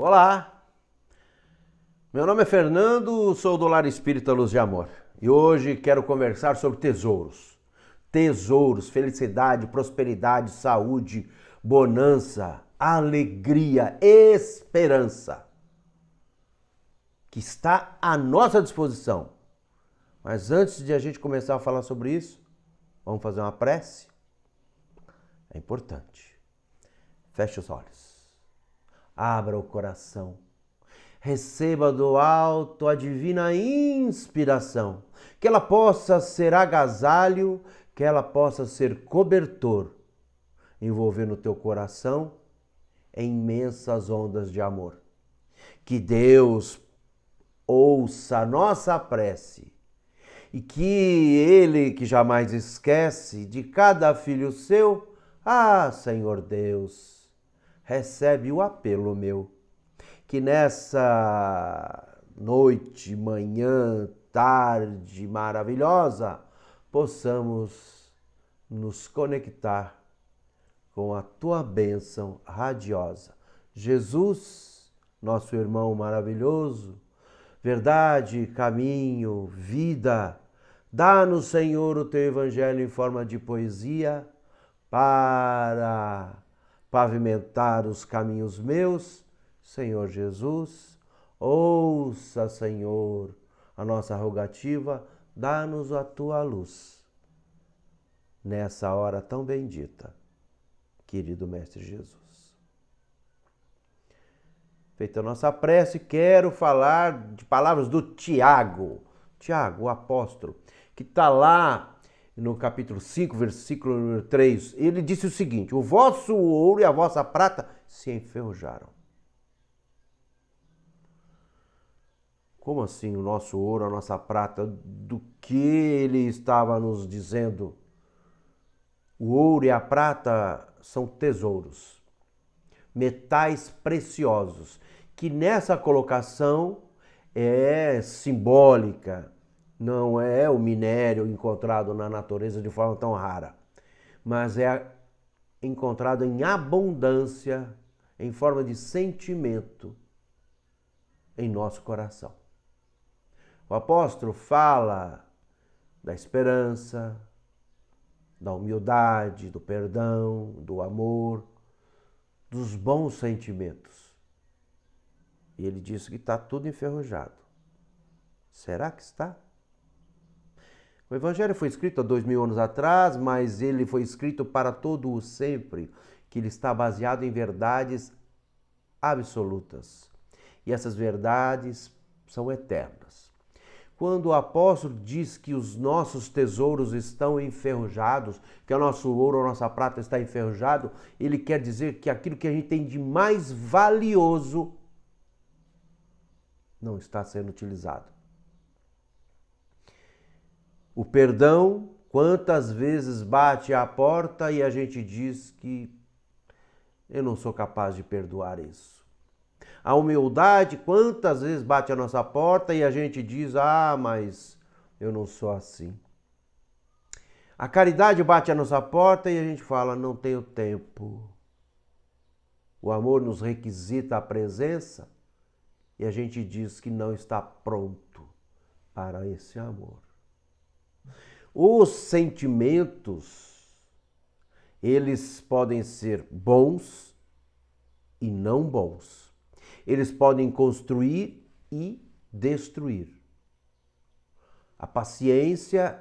Olá, meu nome é Fernando, sou do Lar Espírita Luz de Amor e hoje quero conversar sobre tesouros. Tesouros, felicidade, prosperidade, saúde, bonança, alegria, esperança, que está à nossa disposição. Mas antes de a gente começar a falar sobre isso, vamos fazer uma prece? É importante. Feche os olhos. Abra o coração, receba do alto a divina inspiração, que ela possa ser agasalho, que ela possa ser cobertor, envolvendo o teu coração em imensas ondas de amor. Que Deus ouça a nossa prece e que Ele, que jamais esquece de cada filho seu, Senhor Deus, recebe o apelo meu, que nessa noite, manhã, tarde maravilhosa, possamos nos conectar com a tua bênção radiosa. Jesus, nosso irmão maravilhoso, verdade, caminho, vida, dá-nos, Senhor, o teu evangelho em forma de poesia para pavimentar os caminhos meus. Senhor Jesus, ouça, Senhor, a nossa rogativa, dá-nos a tua luz. Nessa hora tão bendita, querido Mestre Jesus. Feita a nossa prece, quero falar de palavras do Tiago, o apóstolo, que está lá no capítulo 5, versículo número 3, ele disse o seguinte: o vosso ouro e a vossa prata se enferrujaram. Como assim o nosso ouro, a nossa prata? Do que ele estava nos dizendo? O ouro e a prata são tesouros, metais preciosos, que nessa colocação é simbólica. Não é o minério encontrado na natureza de forma tão rara, mas é encontrado em abundância, em forma de sentimento em nosso coração. O apóstolo fala da esperança, da humildade, do perdão, do amor, dos bons sentimentos. E ele disse que está tudo enferrujado. Será que está? O Evangelho foi escrito há 2000 anos atrás, mas ele foi escrito para todo o sempre, que ele está baseado em verdades absolutas. E essas verdades são eternas. Quando o apóstolo diz que os nossos tesouros estão enferrujados, que o nosso ouro ou a nossa prata está enferrujado, ele quer dizer que aquilo que a gente tem de mais valioso não está sendo utilizado. O perdão, quantas vezes bate à porta e a gente diz que eu não sou capaz de perdoar isso. A humildade, quantas vezes bate à nossa porta e a gente diz, mas eu não sou assim. A caridade bate à nossa porta e a gente fala, não tenho tempo. O amor nos requisita a presença e a gente diz que não está pronto para esse amor. Os sentimentos, eles podem ser bons e não bons. Eles podem construir e destruir. A paciência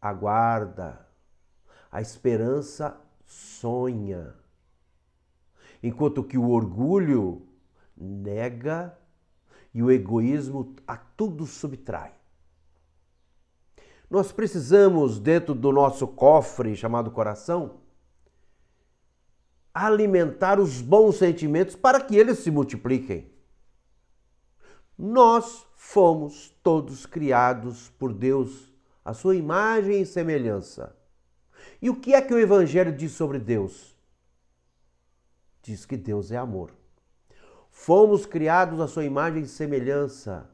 aguarda, a esperança sonha, enquanto que o orgulho nega e o egoísmo a tudo subtrai. Nós precisamos, dentro do nosso cofre chamado coração, alimentar os bons sentimentos para que eles se multipliquem. Nós fomos todos criados por Deus, à sua imagem e semelhança. E o que é que o Evangelho diz sobre Deus? Diz que Deus é amor. Fomos criados à sua imagem e semelhança,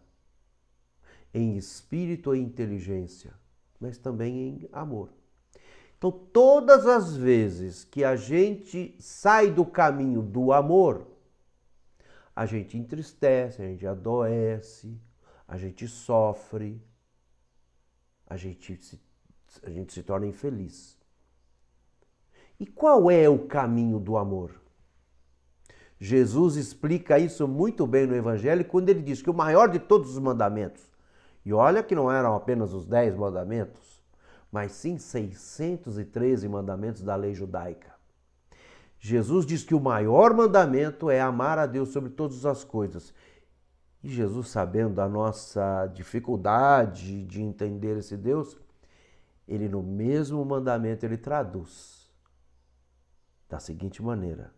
em espírito e inteligência, mas também em amor. Então, todas as vezes que a gente sai do caminho do amor, a gente entristece, a gente adoece, a gente sofre, a gente se torna infeliz. E qual é o caminho do amor? Jesus explica isso muito bem no Evangelho quando ele diz que o maior de todos os mandamentos, e olha que não eram apenas os 10 mandamentos, mas sim 613 mandamentos da lei judaica. Jesus diz que o maior mandamento é amar a Deus sobre todas as coisas. E Jesus, sabendo da nossa dificuldade de entender esse Deus, ele no mesmo mandamento ele traduz da seguinte maneira: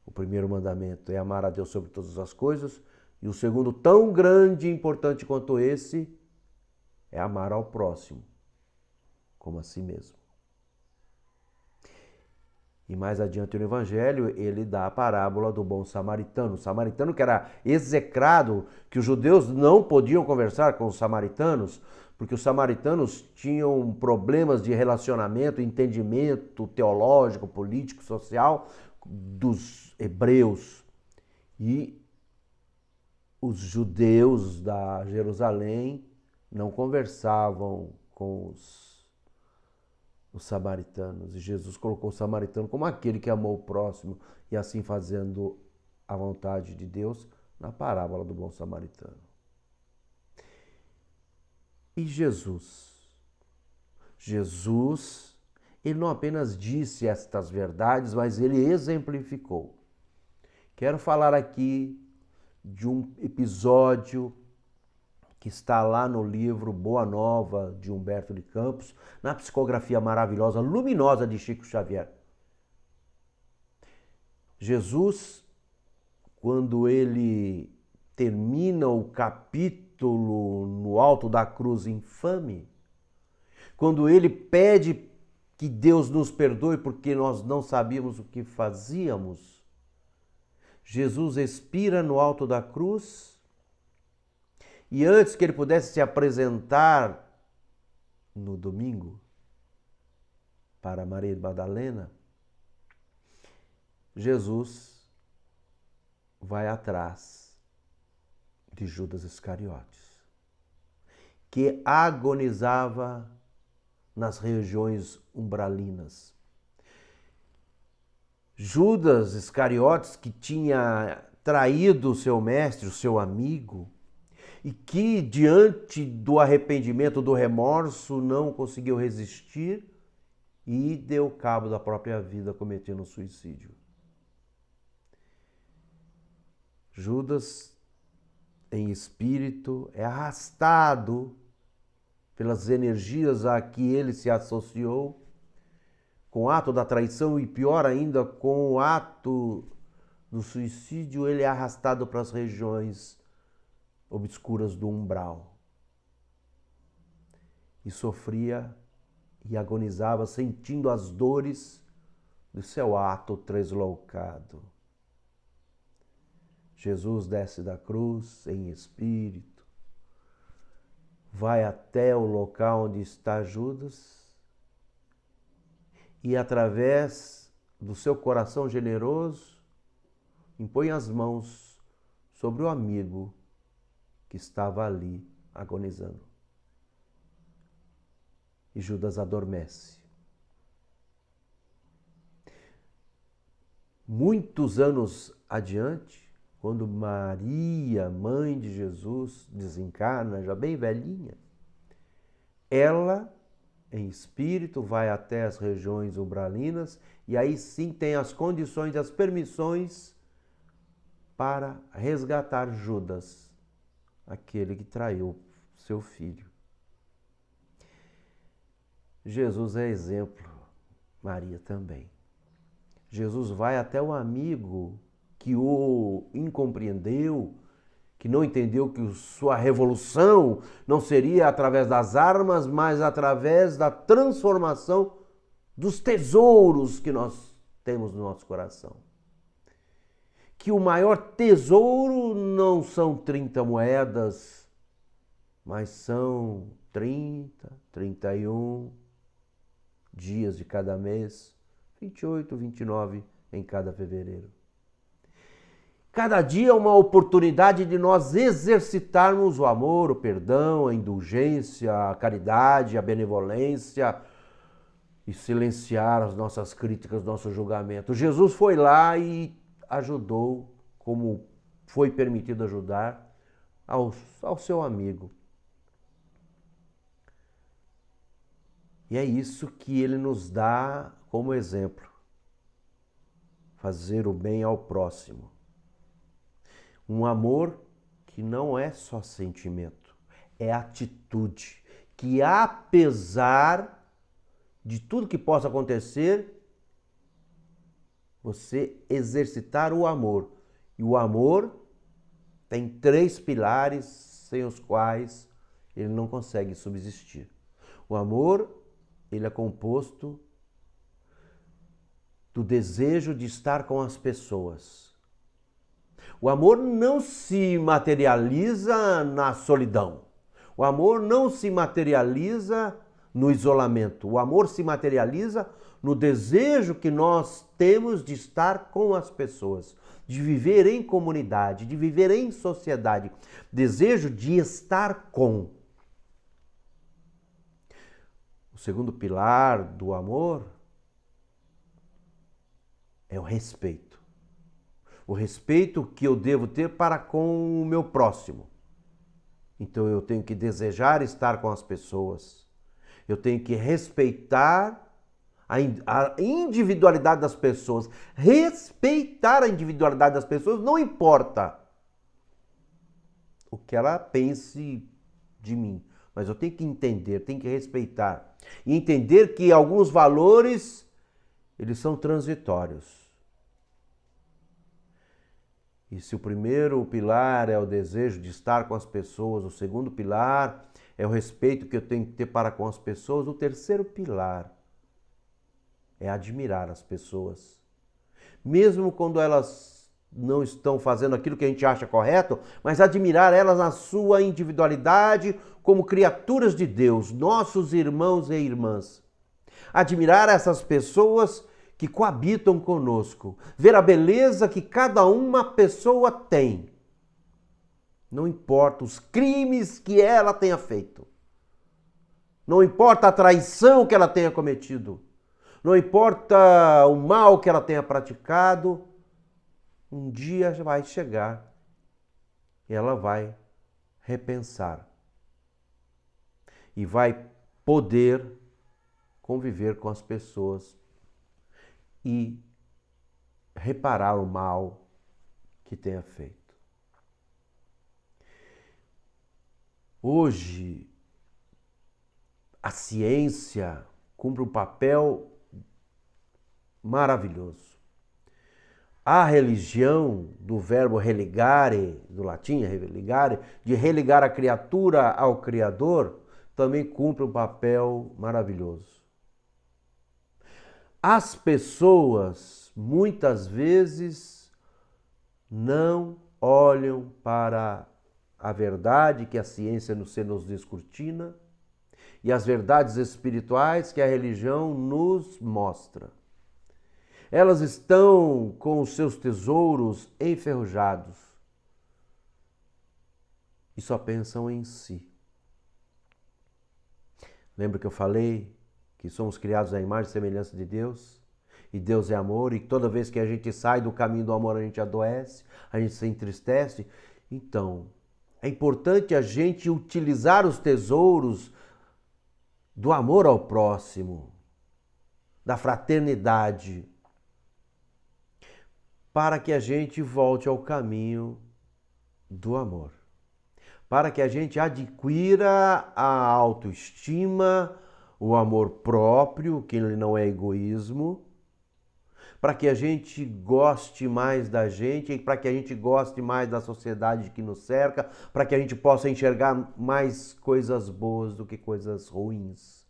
o primeiro mandamento é amar a Deus sobre todas as coisas, e o segundo, tão grande e importante quanto esse, é amar ao próximo como a si mesmo. E mais adiante no Evangelho, ele dá a parábola do bom samaritano. O samaritano que era execrado, que os judeus não podiam conversar com os samaritanos, porque os samaritanos tinham problemas de relacionamento, entendimento teológico, político, social dos hebreus. E os judeus da Jerusalém não conversavam com os samaritanos. E Jesus colocou o samaritano como aquele que amou o próximo e assim fazendo a vontade de Deus na parábola do bom samaritano. E Jesus, ele não apenas disse estas verdades, mas ele exemplificou. Quero falar aqui de um episódio que está lá no livro Boa Nova, de Humberto de Campos, na psicografia maravilhosa, luminosa de Chico Xavier. Jesus, quando ele termina o capítulo no alto da cruz infame, quando ele pede que Deus nos perdoe porque nós não sabíamos o que fazíamos, Jesus expira no alto da cruz. E antes que ele pudesse se apresentar no domingo para Maria Madalena, Jesus vai atrás de Judas Iscariotes, que agonizava nas regiões umbralinas. Judas Iscariotes, que tinha traído o seu mestre, o seu amigo, e que, diante do arrependimento, do remorso, não conseguiu resistir e deu cabo da própria vida, cometendo suicídio. Judas, em espírito, é arrastado pelas energias a que ele se associou, com o ato da traição e, pior ainda, com o ato do suicídio, ele é arrastado para as regiões obscuras do umbral. E sofria e agonizava, sentindo as dores do seu ato tresloucado. Jesus desce da cruz em espírito, vai até o local onde está Judas e, através do seu coração generoso, impõe as mãos sobre o amigo que estava ali agonizando. E Judas adormece. Muitos anos adiante, quando Maria, mãe de Jesus, desencarna, já bem velhinha, ela, em espírito, vai até as regiões umbralinas e aí sim tem as condições, as permissões para resgatar Judas, aquele que traiu seu filho. Jesus é exemplo, Maria também. Jesus vai até o amigo que o incompreendeu, que não entendeu que sua revolução não seria através das armas, mas através da transformação dos tesouros que nós temos no nosso coração. Que o maior tesouro não são 30 moedas, mas são 30, 31 dias de cada mês, 28, 29 em cada fevereiro. Cada dia é uma oportunidade de nós exercitarmos o amor, o perdão, a indulgência, a caridade, a benevolência e silenciar as nossas críticas, nosso julgamento. Jesus foi lá e ajudou, como foi permitido ajudar, ao seu amigo. E é isso que ele nos dá como exemplo. Fazer o bem ao próximo. Um amor que não é só sentimento, é atitude. Que apesar de tudo que possa acontecer, você exercitar o amor. E o amor tem 3 pilares sem os quais ele não consegue subsistir. O amor, ele é composto do desejo de estar com as pessoas. O amor não se materializa na solidão. O amor não se materializa no isolamento. O amor se materializa no desejo que nós temos de estar com as pessoas, de viver em comunidade, de viver em sociedade. Desejo de estar com. O segundo pilar do amor é o respeito. O respeito que eu devo ter para com o meu próximo. Então eu tenho que desejar estar com as pessoas. Eu tenho que respeitar a individualidade das pessoas. Respeitar a individualidade das pessoas não importa o que ela pense de mim. Mas eu tenho que entender, tenho que respeitar. E entender que alguns valores, eles são transitórios. E se o primeiro pilar é o desejo de estar com as pessoas, o segundo pilar é o respeito que eu tenho que ter para com as pessoas, o terceiro pilar é admirar as pessoas. Mesmo quando elas não estão fazendo aquilo que a gente acha correto, mas admirar elas na sua individualidade como criaturas de Deus, nossos irmãos e irmãs. Admirar essas pessoas que coabitam conosco, ver a beleza que cada uma pessoa tem. Não importa os crimes que ela tenha feito. Não importa a traição que ela tenha cometido. Não importa o mal que ela tenha praticado. Um dia vai chegar e ela vai repensar. E vai poder conviver com as pessoas e reparar o mal que tenha feito. Hoje, a ciência cumpre um papel maravilhoso. A religião, do verbo religare, do latim religare, de religar a criatura ao Criador, também cumpre um papel maravilhoso. As pessoas, muitas vezes, não olham para a verdade que a ciência nos descortina e as verdades espirituais que a religião nos mostra. Elas estão com os seus tesouros enferrujados e só pensam em si. Lembra que eu falei que somos criados à imagem e semelhança de Deus? E Deus é amor, e toda vez que a gente sai do caminho do amor, a gente adoece, a gente se entristece. Então, é importante a gente utilizar os tesouros do amor ao próximo, da fraternidade, para que a gente volte ao caminho do amor. Para que a gente adquira a autoestima, o amor próprio, que ele não é egoísmo, para que a gente goste mais da gente e para que a gente goste mais da sociedade que nos cerca, para que a gente possa enxergar mais coisas boas do que coisas ruins.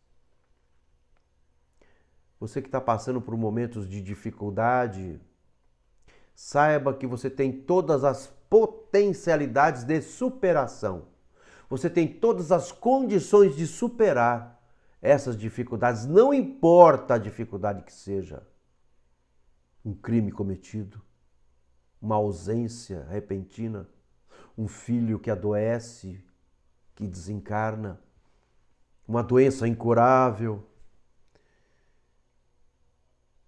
Você que está passando por momentos de dificuldade, saiba que você tem todas as potencialidades de superação. Você tem todas as condições de superar essas dificuldades, não importa a dificuldade que seja. Um crime cometido, uma ausência repentina, um filho que adoece, que desencarna, uma doença incurável.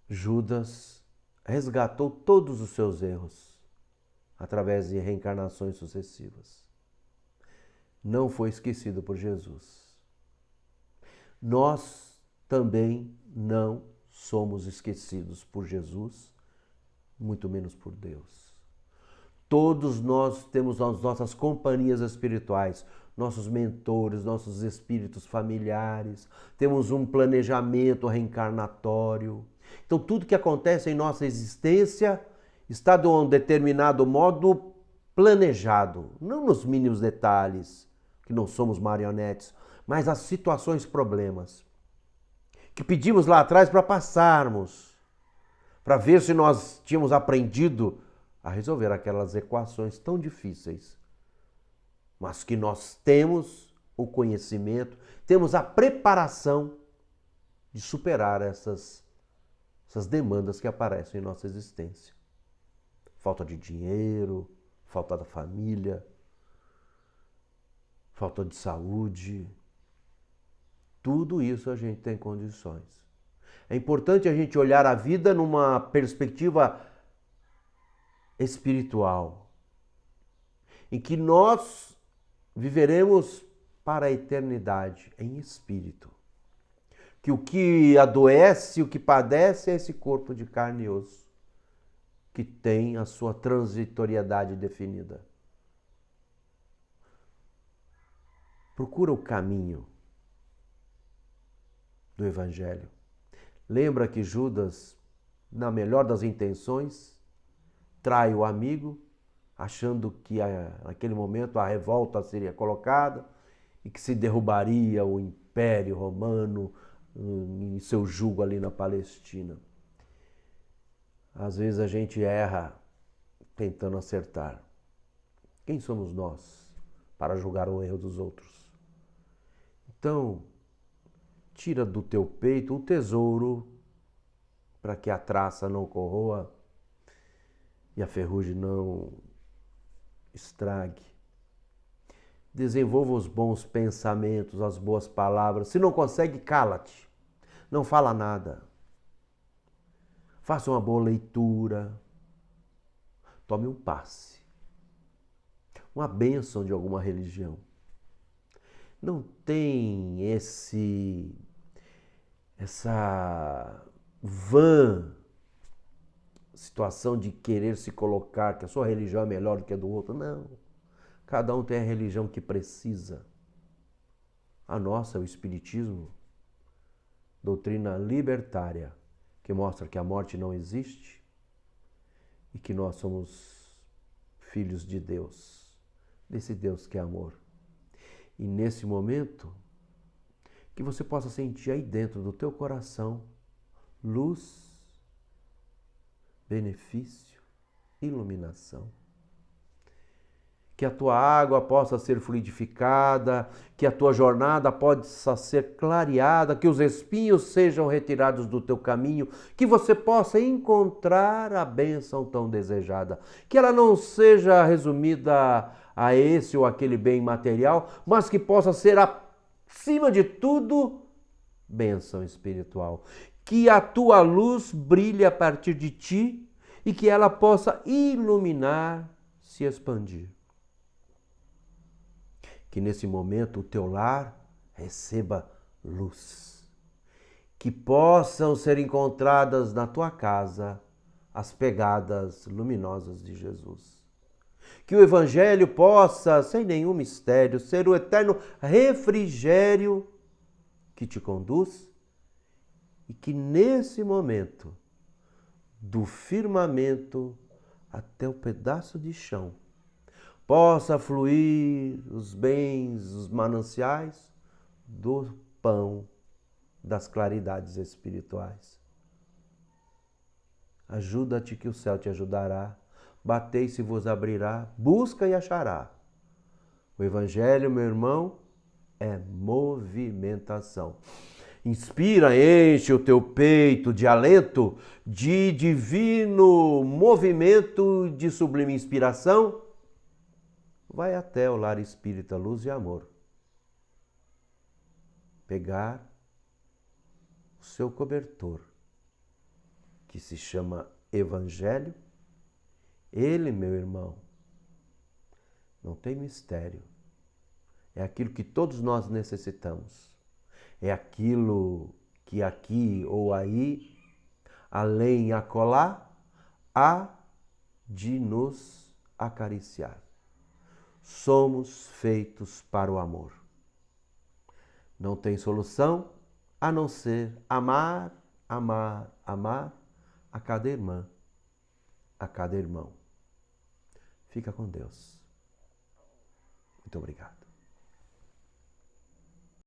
Judas resgatou todos os seus erros através de reencarnações sucessivas. Não foi esquecido por Jesus. Nós também não somos esquecidos por Jesus, muito menos por Deus. Todos nós temos as nossas companhias espirituais, nossos mentores, nossos espíritos familiares, temos um planejamento reencarnatório. Então, tudo que acontece em nossa existência está de um determinado modo planejado, não nos mínimos detalhes, que não somos marionetes, mas as situações, problemas, que pedimos lá atrás para passarmos, para ver se nós tínhamos aprendido a resolver aquelas equações tão difíceis, mas que nós temos o conhecimento, temos a preparação de superar essas demandas que aparecem em nossa existência. Falta de dinheiro, falta da família, falta de saúde, tudo isso a gente tem condições. É importante a gente olhar a vida numa perspectiva espiritual, em que nós viveremos para a eternidade em espírito. Que o que adoece, o que padece é esse corpo de carne e osso, que tem a sua transitoriedade definida. Procura o caminho do Evangelho. Lembra que Judas, na melhor das intenções, trai o amigo, achando que naquele momento a revolta seria colocada e que se derrubaria o Império Romano em seu jugo ali na Palestina. Às vezes a gente erra tentando acertar. Quem somos nós para julgar o erro dos outros? Então, tira do teu peito o tesouro para que a traça não corroa e a ferrugem não estrague. Desenvolva os bons pensamentos, as boas palavras. Se não consegue, cala-te. Não fala nada. Faça uma boa leitura. Tome um passe. Uma bênção de alguma religião. Não tem essa vã situação de querer se colocar que a sua religião é melhor do que a do outro. Não. Cada um tem a religião que precisa. A nossa é o Espiritismo, doutrina libertária, que mostra que a morte não existe e que nós somos filhos de Deus, desse Deus que é amor. E nesse momento, que você possa sentir aí dentro do teu coração luz, benefício, iluminação. Que a tua água possa ser fluidificada, que a tua jornada possa ser clareada, que os espinhos sejam retirados do teu caminho, que você possa encontrar a bênção tão desejada. Que ela não seja resumida a esse ou aquele bem material, mas que possa ser, acima de tudo, bênção espiritual. Que a tua luz brilhe a partir de ti e que ela possa iluminar, se expandir. Que nesse momento o teu lar receba luz. Que possam ser encontradas na tua casa as pegadas luminosas de Jesus. Que o Evangelho possa, sem nenhum mistério, ser o eterno refrigério que te conduz e que nesse momento, do firmamento até o pedaço de chão, possa fluir os bens, os mananciais do pão das claridades espirituais. Ajuda-te que o céu te ajudará. Batei se vos abrirá, busca e achará. O Evangelho, meu irmão, é movimentação. inspira, enche o teu peito de alento, de divino movimento, de sublime inspiração. Vai até o lar espírita Luz e Amor. Pegar o seu cobertor, que se chama Evangelho. Ele, meu irmão, não tem mistério. É aquilo que todos nós necessitamos. É aquilo que aqui ou aí, além acolá, há de nos acariciar. Somos feitos para o amor. Não tem solução a não ser amar, amar, amar a cada irmã, a cada irmão. Fica com Deus. Muito obrigado.